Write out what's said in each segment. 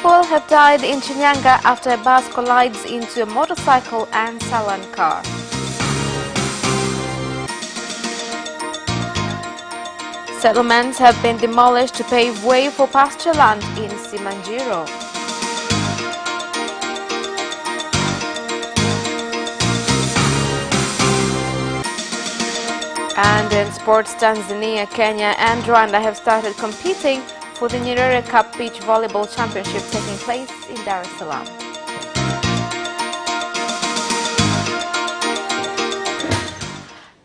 people have died in Shinyanga after a bus collides into a motorcycle and Salaam car. Settlements have been demolished to pave way for pasture land in Simanjiro. And in sports, Tanzania, Kenya and Rwanda have started competing for the Nyerere Cup Beach Volleyball Championship taking place in Dar es Salaam.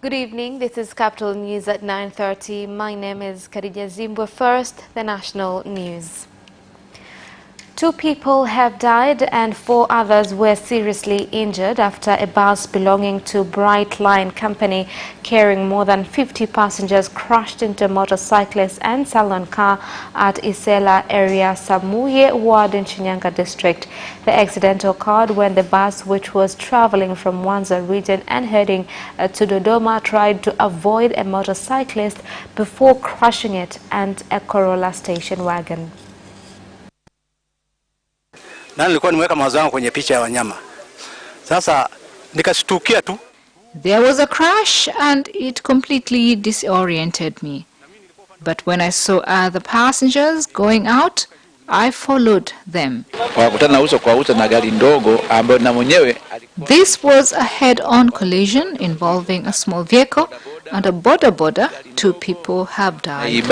Good evening, this is Capital News at 9:30. My name is Khadija Zimbwe. First, the national news. 2 people have died and 4 others were seriously injured after a bus belonging to Bright Line Company carrying more than 50 passengers crashed into a motorcyclist and Salaam car at Isela area Samuye ward in Shinyanga district. The accident occurred when the bus, which was traveling from Mwanza region and heading to Dodoma, tried to avoid a motorcyclist before crashing it and a Corolla station wagon. Nilikuwa nimeweka mawazo yangu kwenye picha ya wanyama. Sasa nikashtukia tu. There was a crash and it completely disoriented me. But when I saw other passengers going out, I followed them. This was a head-on collision involving a small vehicle and a boda. 2 people have died.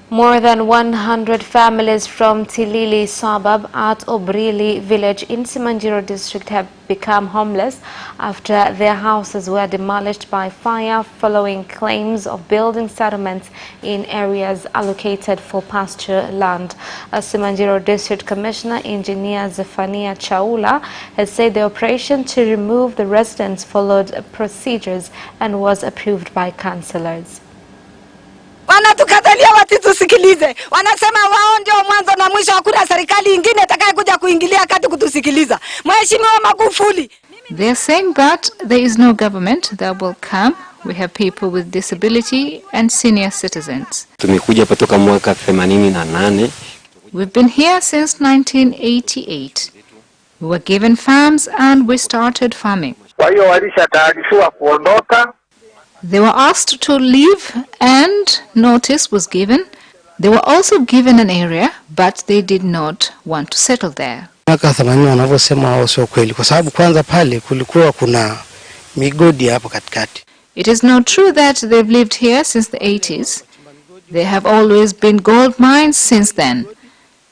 More than 100 families from Tilili suburb at Obrili village in Simanjiro district have become homeless after their houses were demolished by fire following claims of building settlements in areas allocated for pasture land. A Simanjiro district commissioner, engineer Zephania Chaula, has said the operation to remove the residents followed procedures and was approved by councillors. Wanatukatalia wasitusikilize. Wanasema wao ndio mwanzo na mwisho, hakuna serikali nyingine itakayokuja kuingilia kati kutusikiliza. Mheshimiwa Magufuli. They are saying that there is no government that will come. We have people with disability and senior citizens. Tumekuja kutoka mwaka 88. We've been here since 1988. We were given farms and we started farming. Kwa hiyo walishataarifiwa kuondoka. They were asked to leave and notice was given. They were also given an area, but they did not want to settle there. Mwaka 80 wanavyosema wao sio kweli, kwa sababu kwanza pale kulikuwa kuna migodi hapo katikati. It is not true that they've lived here since the 80s. There have always been gold mines since then.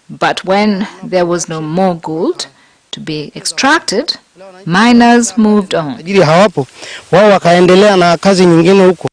But when there was no more gold to be extracted, miners moved on. Ajili hawapo, wao wakaendelea na kazi nyingine huko.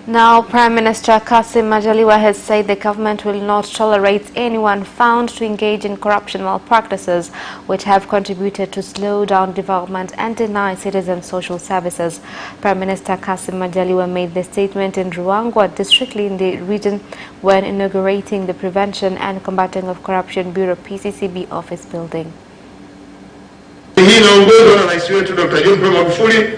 Now, Prime Minister Kassim Majaliwa has said the government will not tolerate anyone found to engage in corruptional practices which have contributed to slow down development and deny citizens social services. Prime Minister Kassim Majaliwa made the statement in Ruangwa district in the region when inaugurating the Prevention and Combating of Corruption Bureau PCCB office building. Hii inaongozwa na Rais wetu Dr. John Pombe Magufuli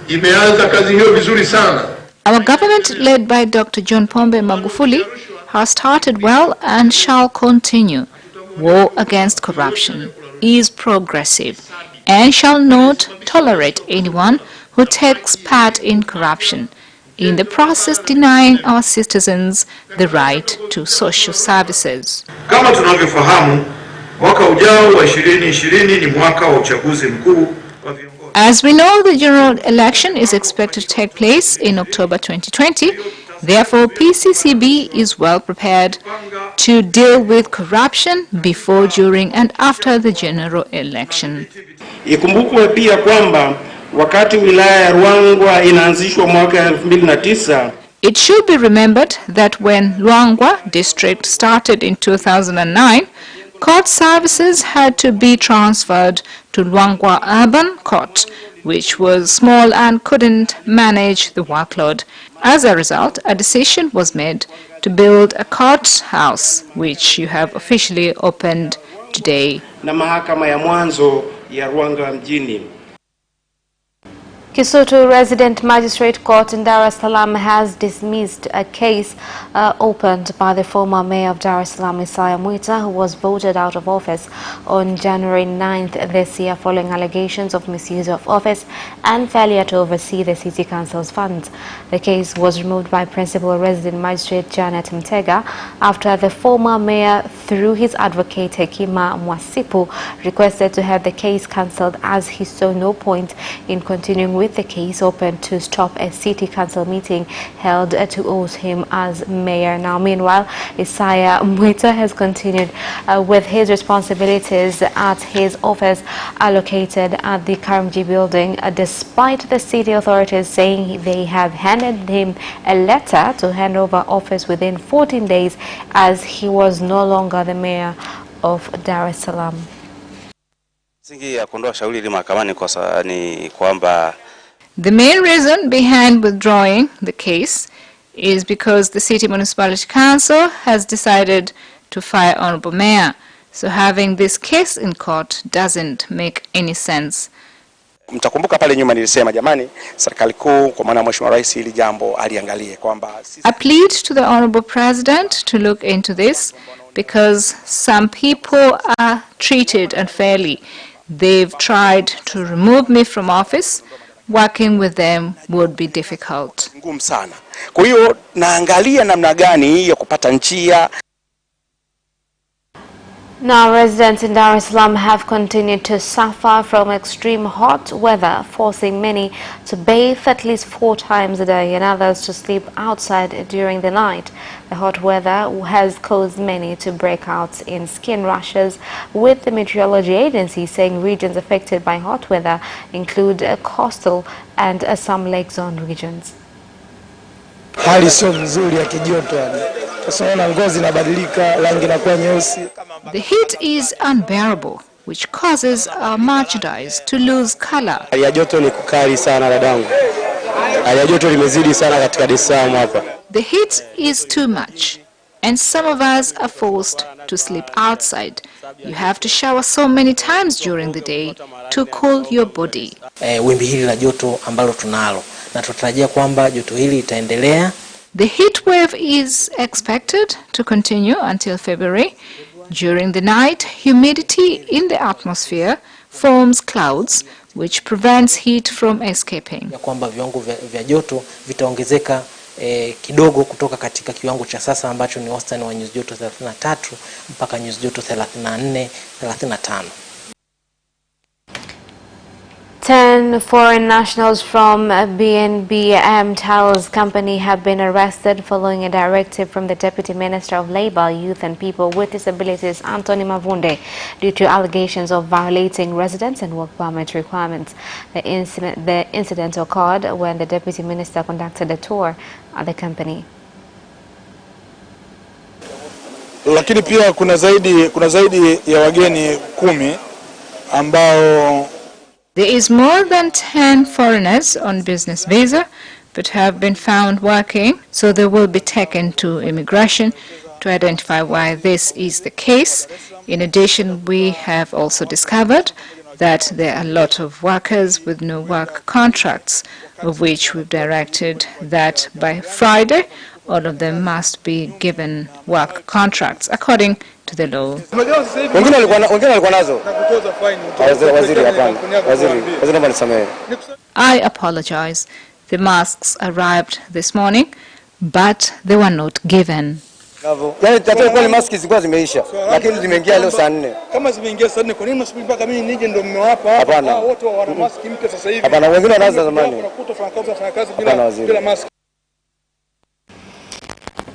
imeanza kazi hiyo vizuri sana. Our government, led by Dr. John Pombe Magufuli, has started well and shall continue. War against corruption is progressive and shall not tolerate anyone who takes part in corruption, in the process denying our citizens the right to social services. Kama tunavyofahamu, mwaka ujao wa 2020 ni mwaka wa uchaguzi mkuu. As we know, the general election is expected to take place in October 2020. Therefore, PCCB is well prepared to deal with corruption before, during and after the general election. Ikumbukwe pia kwamba wakati wilaya ya Ruangwa inaanzishwa mwaka 2009, it should be remembered that when Ruangwa district started in 2009, court services had to be transferred to Ruangwa Urban Court, which was small and couldn't manage the workload. As a result, a decision was made to build a court house, which you have officially opened today. Na mahakama ya mwanzo ya Ruangwa mjini. Kisutu Resident Magistrate Court in Salaam has dismissed a case opened by the former mayor of Salaam, Salaam, who was voted out of office on January 9th this year following allegations of misuse of office and failure to oversee the city council's funds. The case was removed by Principal Resident Magistrate Janet Mtega after the former mayor, through his advocate Hekima Mwasipu, requested to have the case cancelled as he saw no point in continuing with the case open to stop a city council meeting held to oust him as mayor. Now, meanwhile, Isaiah Mwita has continued with his responsibilities at his office allocated at the Karimjee building, despite the city authorities saying they have handed him a letter to hand over office within 14 days as he was no longer the mayor of Dar es Salaam. The main reason behind withdrawing the case is because the City Municipality Council has decided to fire Honorable Mayor. So having this case in court doesn't make any sense. Mtakumbuka pale nyuma nilisema jamani, serikali kuu kwa maana Mheshimiwa Rais hili jambo aliangalie kwamba I plead to the Honorable President to look into this because some people are treated unfairly. They've tried to remove me from office. Working with them would be difficult. Ngumu sana. Kwa hiyo naangalia namna gani ya kupata njia. Now, residents in Dar es Salaam have continued to suffer from extreme hot weather, forcing many to bathe at least 4 times a day and others to sleep outside during the night. The hot weather has caused many to break out in skin rashes, with the meteorology agency saying regions affected by hot weather include coastal and some lake zone regions. Hali sio nzuri ya kijoto yani. Tunaona ngozi inabadilika, rangi inakuwa nyeusi. The heat is unbearable, which causes our merchandise to lose color. Hali ya joto ni kukali sana dadangu. Hali ya joto limezidi sana katika Dar es Salaam hapa. The heat is too much, and some of us are forced to sleep outside. You have to shower so many times during the day to cool your body. Wimbi hili la joto ambalo tunalo na tutarajia kwamba joto hili itaendelea. The heat wave is expected to continue until February. During the night, humidity in the atmosphere forms clouds which prevents heat from escaping. Ya kwamba viwango vya joto vitaongezeka kidogo kutoka katika kiwango cha sasa ambacho ni wastani wa nyuzi joto 33 mpaka nyuzi joto 34, 35. 10 foreign nationals from BNB Towers Company have been arrested following a directive from the Deputy Minister of Labour, Youth and People with Disabilities, Anthony Mavunde, due to allegations of violating residence and work permit requirements. The incident occurred when the Deputy Minister conducted a tour at the company. Lakini pia kuna zaidi ya wageni 10 ambao There is more than 10 foreigners on business visa but have been found working, so they will be taken to immigration to identify why this is the case. In addition, we have also discovered that there are a lot of workers with no work contracts, of which we've directed that by Friday all of them must be given work contracts according to the law. I apologize. The masks arrived this morning, but they were not given.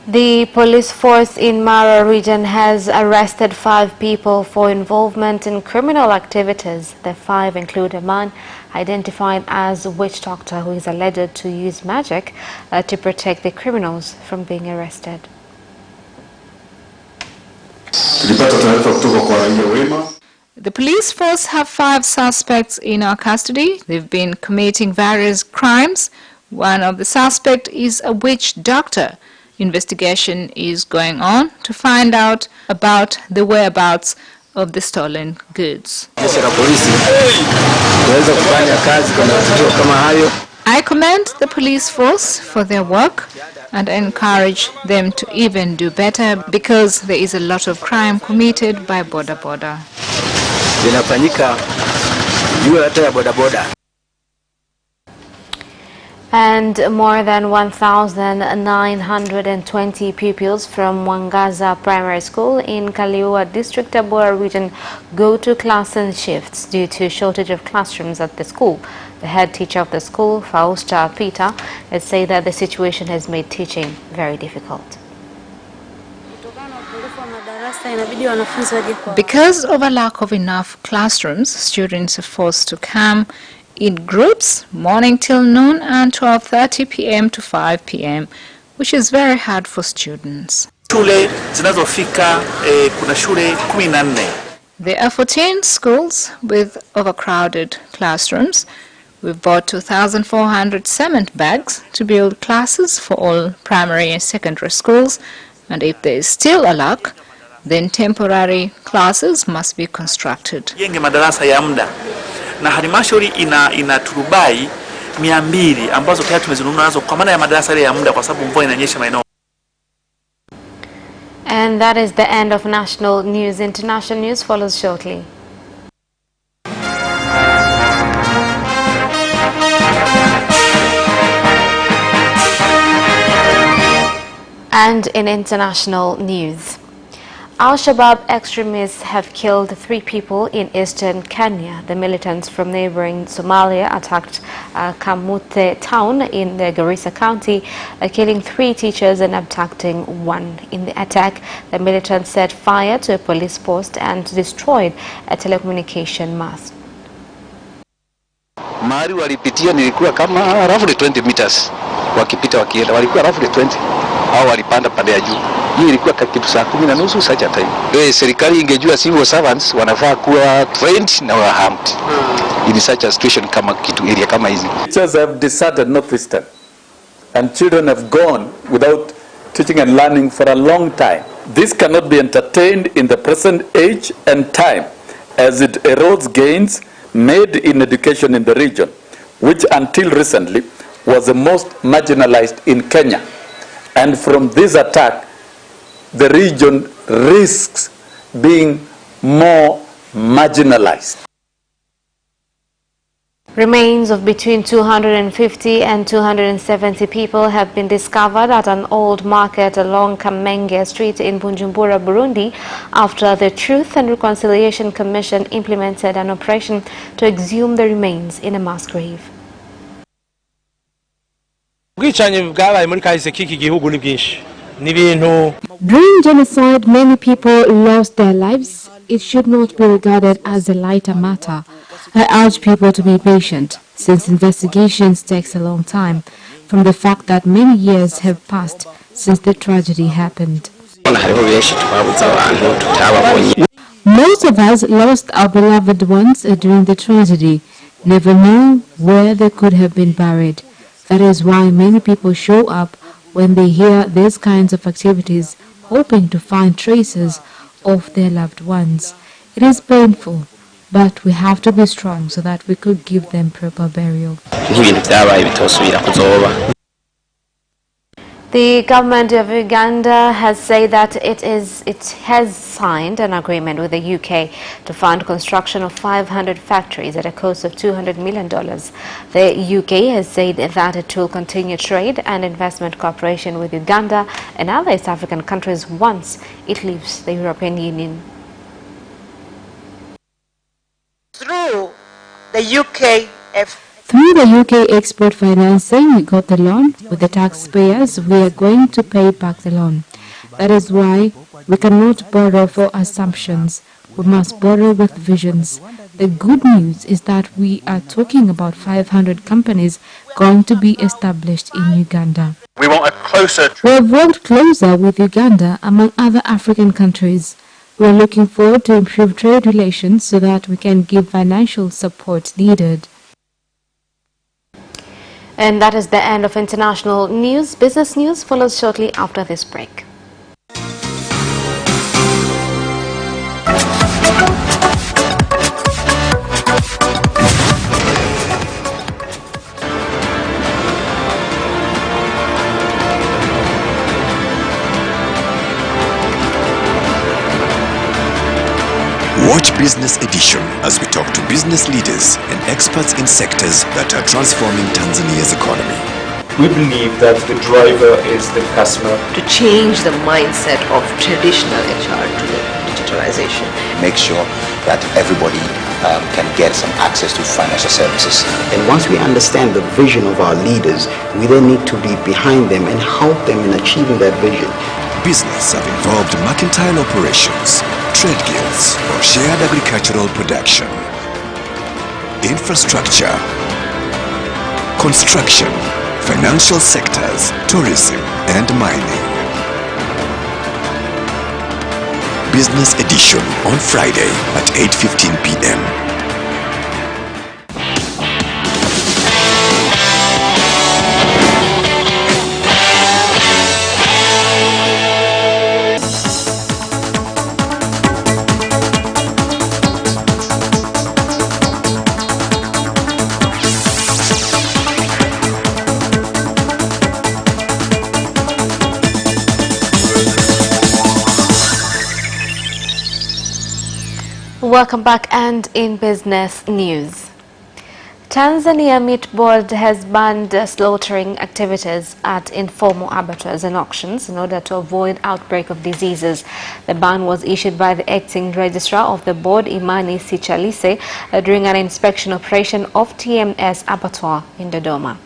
The police force in Mara region has arrested 5 people for involvement in criminal activities. The 5 include a man identified as a witch doctor who is alleged to use magic to protect the criminals from being arrested. The police force have 5 suspects in our custody. They've been committing various crimes. One of the suspects is a witch doctor. Investigation is going on to find out about the whereabouts of the stolen goods. I commend the police force for their work and encourage them to even do better because there is a lot of crime committed by boda. And more than 1,920 pupils from Wangaza Primary School in Kaliua District, Tabora region go to class in shifts due to shortage of classrooms at the school. The head teacher of the school, Fausta Peter, has said that the situation has made teaching very difficult. Because of a lack of enough classrooms, students are forced to come in groups morning till noon and 12:30 p.m. to 5 p.m., which is very hard for students. There are 14 schools with overcrowded classrooms. We've bought 2,400 cement bags to build classes for all primary and secondary schools, and if there is still a lack, then temporary classes must be constructed. Na halmashauri ina turubai 200 ambazo tayari tumezinunua nazo kwa maana ya madarasa ya muda kwa sababu mvua inanyesha maeneo. And that is the end of national news. International news follows shortly. And in international news, Al-Shabaab extremists have killed 3 people in eastern Kenya. The militants from neighboring Somalia attacked Kamute town in the Garissa County, killing 3 teachers and abducting 1. In the attack, the militants set fire to a police post and destroyed a telecommunication mast. Mahali walipitia nilikuwa kama roughly 20 meters. Wakipita wakienda walikuwa roughly 20. Hao walipanda pande ya juu. Hii ilikuwa kitu saa 10:30 such a time. Serikali ingejua civil servants wanafaa kuwa trained na armed in such a situation kama kitu area kama hizi. Teachers have deserted Northeastern and children have gone without teaching and learning for a long time. This cannot be entertained in the present age and time as it erodes gains made in education in the region, which until recently was the most marginalized in Kenya. And from this attack, the region risks being more marginalized. Remains of between 250 and 270 people have been discovered at an old market along Kamenge Street in Bujumbura, Burundi, after the Truth and Reconciliation Commission implemented an operation to exhume the remains in a mass grave. During genocide, many people lost their lives. It should not be regarded as a lighter matter. I urge people to be patient, since investigations takes a long time, from the fact that many years have passed since the tragedy happened. Most of us lost our beloved ones during the tragedy, never knew where they could have been buried. That is why many people show up when they hear these kinds of activities, hoping to find traces of their loved ones. It is painful, but we have to be strong so that we could give them proper burial. The government of Uganda has said that it has signed an agreement with the UK to fund construction of 500 factories at a cost of $200 million. The UK has said that it will continue trade and investment cooperation with Uganda and other East African countries once it leaves the European Union. Through the UK export financing, we got the loan. With the taxpayers, we are going to pay back the loan. That is why we cannot borrow for assumptions. We must borrow with visions. The good news is that we are talking about 500 companies going to be established in Uganda. We want a closer... We have worked closer with Uganda among other African countries. We are looking forward to improve trade relations so that we can give financial support needed. And that is the end of international news. Business news follows shortly after this break. Watch Business Edition as we talk to business leaders and experts in sectors that are transforming Tanzania's economy. We believe that the driver is the customer. To change the mindset of traditional HR to the digitalization. Make sure that everybody can get some access to financial services. And once we understand the vision of our leaders, we then need to be behind them and help them in achieving that vision. Business have involved mercantile operations, trade guilds, or shared agricultural production. Infrastructure, construction, financial sectors, tourism, and mining. Business Edition on Friday at 8:15 p.m. Welcome back, and in business news. Tanzania Meat Board has banned slaughtering activities at informal abattoirs and auctions in order to avoid outbreak of diseases. The ban was issued by the acting registrar of the board, Imani Sichalise, during an inspection operation of TMS abattoir in Dodoma.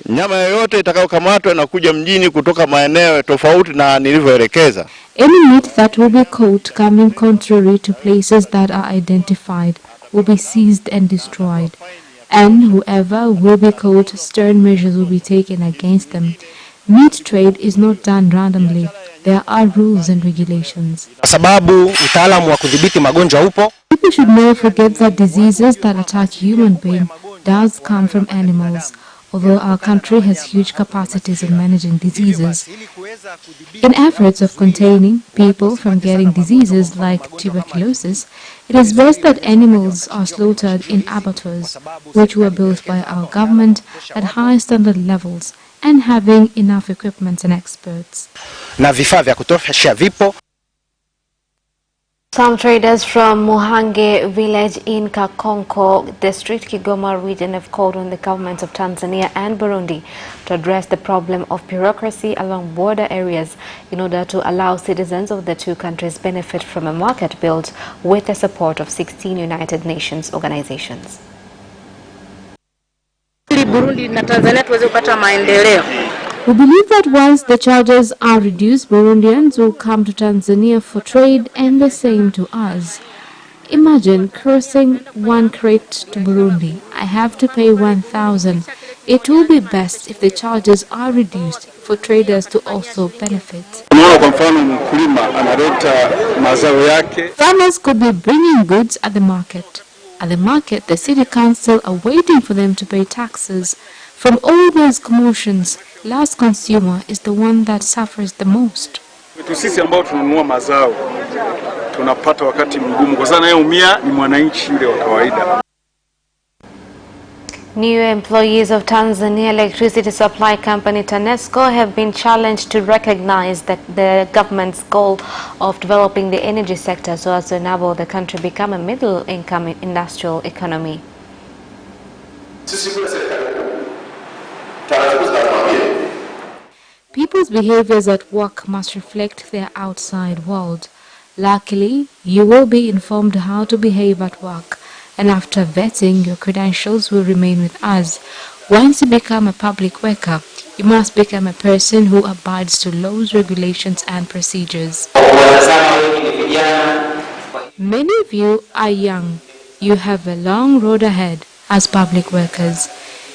Nyama yoyote itakayokamatwa na kuja mjini kutoka maeneo tofauti na nilivyoelekeza. Any meat that will be caught coming contrary to places that are identified will be seized and destroyed, and whoever will be caught, stern measures will be taken against them. Meat trade is not done randomly. There are rules and regulations. Sababu utaalamu wa kudhibiti magonjwa upo. People should never forget that diseases that attack human being does come from animals. Although our country has huge capacities in managing diseases, in efforts of containing people from getting diseases like tuberculosis, it is best that animals are slaughtered in abattoirs, which were built by our government at high standard levels and having enough equipment and experts. Na vifaa vya kutosha vipo. Some traders from Muhange village in Kakonko district, Kigoma region, have called on the governments of Tanzania and Burundi to address the problem of bureaucracy along border areas in order to allow citizens of the two countries benefit from a market built with the support of 16 United Nations organizations. Burundi na Tanzania tuweze kupata maendeleo. We believe that once the charges are reduced, Burundians will come to Tanzania for trade and the same to us. Imagine crossing one crate to Burundi. I have to pay 1,000. It will be best if the charges are reduced for traders to also benefit. Farmers could be bringing goods at the market. At the market, the city council are waiting for them to pay taxes. From all those commotions, last consumer is the one that suffers the most. Sisi ambao tunanunua mazao tunapata wakati mgumu kwa sababu anayeumia ni mwananchi yule wa kawaida. New employees of Tanzania Electricity Supply Company TANESCO have been challenged to recognize that the government's goal of developing the energy sector so as to enable the country become a middle-income industrial economy. People's behaviors at work must reflect their outside world. Luckily, you will be informed how to behave at work, and after vetting, your credentials will remain with us. Once you become a public worker, you must become a person who abides to laws, regulations, and procedures. Many of you are young. You have a long road ahead as public workers.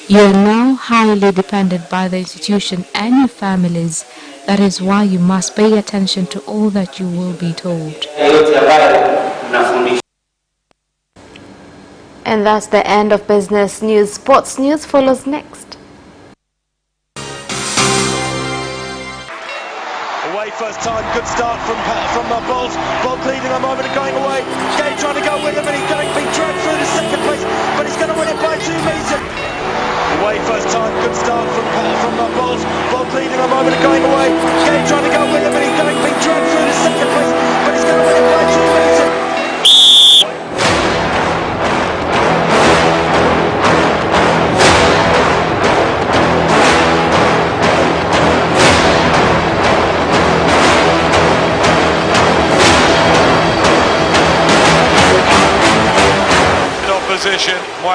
You are now highly dependent by the institution and your families. That is why you must pay attention to all that you will be told. And that's the end of business news. Sports news follows next. Away first time, good start from Bolt. Bolt leading a moment and going away. Gay trying to go with him and he's going to be dragged through the second place, but he's going to win it by 2 meters. Away first time, good start from Bolt. Bolt leading a moment and going away. Gay trying to go with him and he's going to be dragged through the second place, but he's going to win it by 2 meters.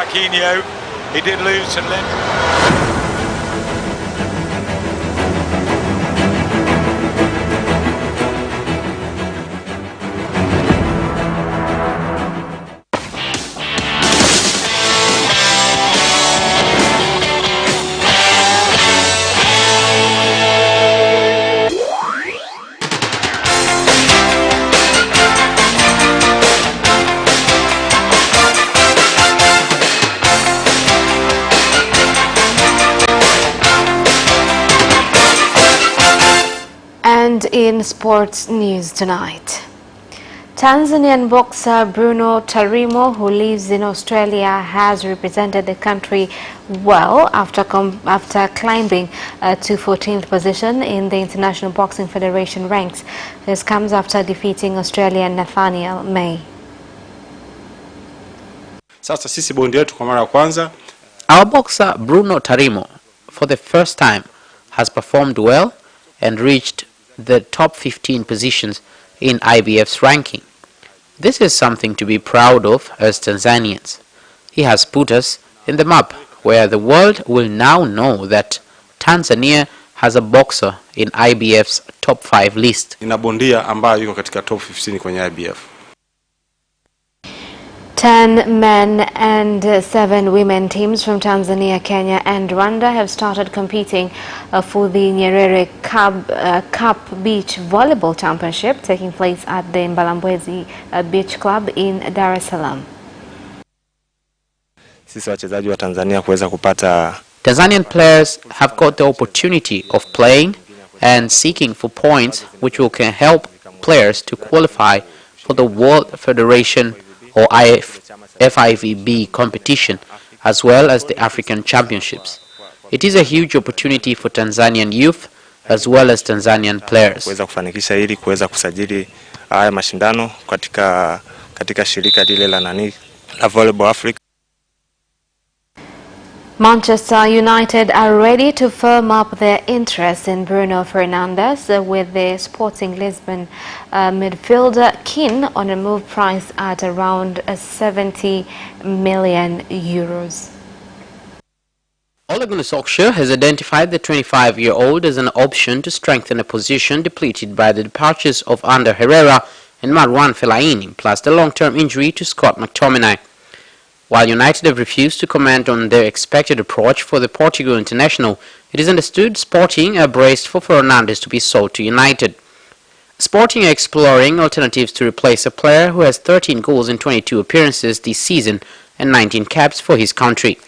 Aquino. He did lose to Lim. And in sports news tonight, Tanzanian boxer Bruno Tarimo, who lives in Australia, has represented the country well after climbing to 14th position in the International Boxing Federation ranks. This comes after defeating Australian Nathaniel May. Sasa sisi bondi wetu kwa mara ya kwanza. Our boxer Bruno Tarimo, for the first time, has performed well and reached the top 15 positions in IBF's ranking. This is something to be proud of as Tanzanians. He has put us in the map where the world will now know that Tanzania has a boxer in IBF's top 5 list. Ina bondia ambayo yuko katika top 15 kwenye IBF. 10 men and 7 women teams from Tanzania, Kenya and Rwanda have started competing for the Nyerere Cup Beach Volleyball Championship taking place at the Mbalambwezi Beach Club in Dar es Salaam. Sisi wachezaji wa Tanzania kuweza kupata. Tanzanian players have got the opportunity of playing and seeking for points which can help players to qualify for the World Federation or FIVB competition, as well as the African Championships. It is a huge opportunity for Tanzanian youth as well as Tanzanian players. Kuweza kufanikisha ili kuweza kusajili haya mashindano katika shirika lile la Volleyball Africa. Manchester United are ready to firm up their interest in Bruno Fernandes, with the Sporting Lisbon midfielder keen on a move price at around 70 million euros. Ole Gunnar Solskjaer has identified the 25-year-old as an option to strengthen a position depleted by the departures of Ander Herrera and Marouane Fellaini, plus the long-term injury to Scott McTominay. While United have refused to comment on their expected approach for the Portugal international, it is understood Sporting are braced for Fernandes to be sold to United. Sporting are exploring alternatives to replace a player who has 13 goals in 22 appearances this season and 19 caps for his country.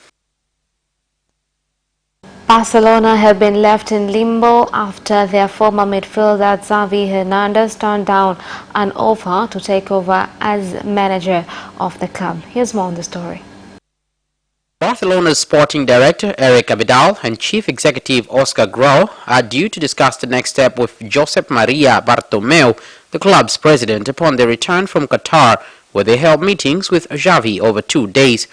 Barcelona have been left in limbo after their former midfielder Xavi Hernandez turned down an offer to take over as manager of the club. Here's more on the story. Barcelona's sporting director Eric Abidal and chief executive Oscar Grau are due to discuss the next step with Josep Maria Bartomeu, the club's president, upon their return from Qatar, where they held meetings with Xavi over 2 days.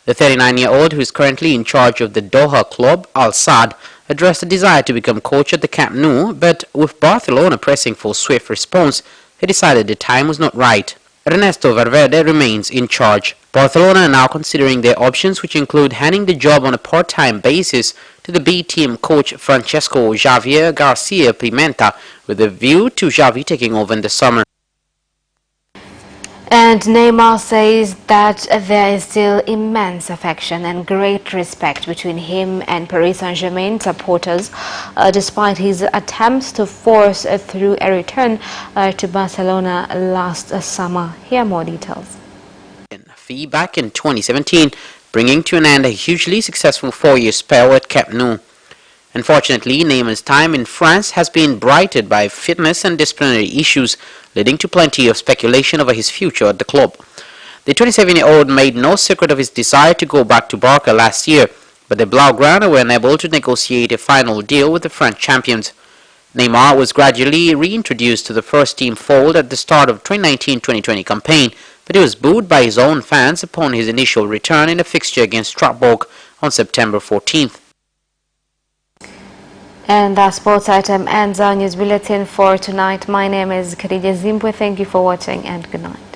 The 39-year-old, who is currently in charge of the Doha club, Al Sadd, addressed a desire to become coach at the Camp Nou, but with Barcelona pressing for a swift response, he decided the time was not right. Ernesto Valverde remains in charge. Barcelona are now considering their options, which include handing the job on a part-time basis to the B-team coach Francesco Javier Garcia Pimenta, with a view to Xavi taking over in the summer. And Neymar says that there is still immense affection and great respect between him and Paris Saint-Germain supporters, despite his attempts to force through a return to Barcelona last summer. Here are more details. Fee back in 2017, bringing to an end a hugely successful 4-year spell at Camp Nou. Unfortunately, Neymar's time in France has been blighted by fitness and disciplinary issues, leading to plenty of speculation over his future at the club. The 27-year-old made no secret of his desire to go back to Barca last year, but the Blaugrana were unable to negotiate a final deal with the French champions. Neymar was gradually reintroduced to the first-team fold at the start of 2019-2020 campaign, but he was booed by his own fans upon his initial return in a fixture against Strasbourg on September 14th. And that sports item ends our news bulletin for tonight. My name is Khadija Zimbwe. Thank you for watching and good night.